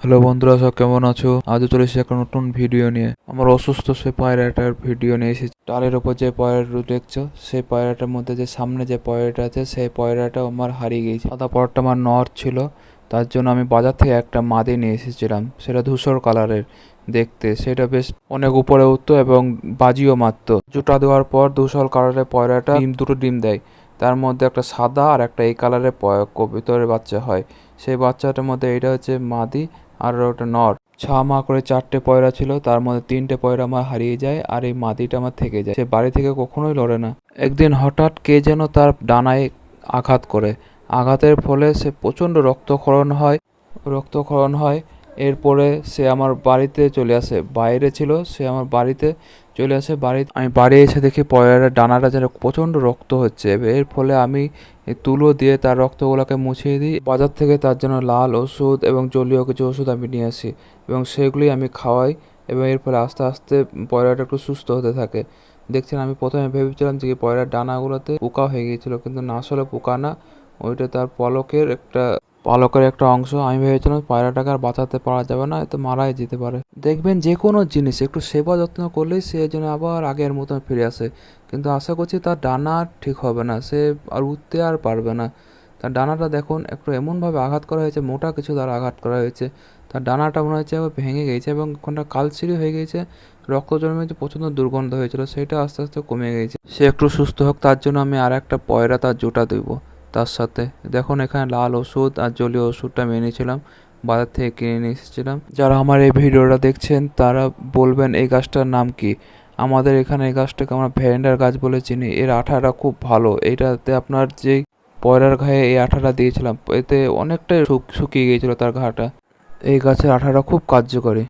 Hello বন্ধুরা, সব কেমন আছো? আজও চলে এসেছি একটা নতুন ভিডিও নিয়ে। আমার অসুস্থ সে পায়রাটার ভিডিও নিয়ে এসেছি। টালের ওপর যে পায়রাটা দেখছো, সেই পায়রাটার মধ্যে যে সামনে যে পায়রাটা আছে, সেই পায়রাটা আমার হারিয়ে গিয়েছে। সাদা পরটা আমার নর ছিল, তার জন্য আমি বাজার থেকে একটা মাদি নিয়ে এসেছিলাম। সেটা ধূসর কালারের দেখতে, সেটা বেশ অনেক উপরে উঠতো এবং বাজিও মারতো। জুটা দেওয়ার পর ধূসর কালারের পায়রাটা দুটো ডিম দেয়। তার মধ্যে একটা সাদা আর একটা এই কালারের কবুতরের বাচ্চা হয়। সেই বাচ্চাটার মধ্যে এটা হচ্ছে মাদি আর ওটা নর। মা করে 4টে পয়রা ছিল, তার মধ্যে 3টে পয়রা আমার হারিয়ে যায় আর এই মাদিটা আমার থেকে যায়। সে বাড়ি থেকে কখনোই লড়ে না। একদিন হঠাৎ কে যেন তার ডানায় আঘাত করে। আঘাতের ফলে সে প্রচণ্ড রক্তক্ষরণ হয়। এরপরে সে আমার বাড়িতে চলে আসে। বাইরে ছিল, সে আমার বাড়িতে চলে আসে। আমি বাড়ি এসে দেখি পয়রার ডানাটা যেন প্রচণ্ড রক্ত হচ্ছে। এর ফলে আমি এই তুলো দিয়ে তার রক্তগুলোকে মুছিয়ে দিই। বাজার থেকে তার জন্য লাল ওষুধ এবং জলীয় কিছু ওষুধ আমি নিয়ে আসি এবং সেগুলি আমি খাওয়াই এবং এর ফলে আস্তে আস্তে পয়রাটা একটু সুস্থ হতে থাকে। দেখছেন, আমি প্রথমে ভেবেছিলাম যে পয়রার ডানাগুলোতে পোকা হয়ে গিয়েছিল, কিন্তু না, আসলে পোকা না, ওইটা তার পালকের একটা অংশ। আমি ভেবেছিলাম পায়রাটাকে আর বাঁচাতে পারা যাবে না, এতে মারাই যেতে পারে। দেখবেন যে কোনো জিনিস একটু সেবা যত্ন করলেই সে যেন আবার আগের মতন ফিরে আসে। কিন্তু আশা করছি তার ডানা আর ঠিক হবে না, সে আর উঠতে আর পারবে না। তার ডানাটা দেখুন, একটু এমনভাবে আঘাত করা হয়েছে, মোটা কিছু দ্বারা আঘাত করা হয়েছে। তার ডানাটা মনে হচ্ছে ভেঙে গেছে এবং কোনটা কালচিরি হয়ে গেছে। রক্ত জন্মেছে, প্রচণ্ড দুর্গন্ধ হয়েছিল, সেটা আস্তে আস্তে কমে গেছে। সে একটু সুস্থ হোক, তার জন্য আমি আর একটা পয়রা তার জোটা দেবো তার সাথে। দেখুন, এখানে লাল ওষুধ আর জলীয় ওষুধটা আমি এনেছিলাম, বাজার থেকে কিনে নিয়ে এসেছিলাম। যারা আমার এই ভিডিওটা দেখছেন তারা বলবেন এই গাছটার নাম কি। আমাদের এখানে এই গাছটাকে আমরা ভ্যারেন্ডার গাছ বলে চিনি। এর আঠাটা খুব ভালো। এইটাতে আপনার যেই পয়রার ঘায়ে এই আঠাটা দিয়েছিলাম, এতে অনেকটাই শুকিয়ে গিয়েছিল তার ঘাটা। এই গাছের আঠাটা খুব কার্যকরী।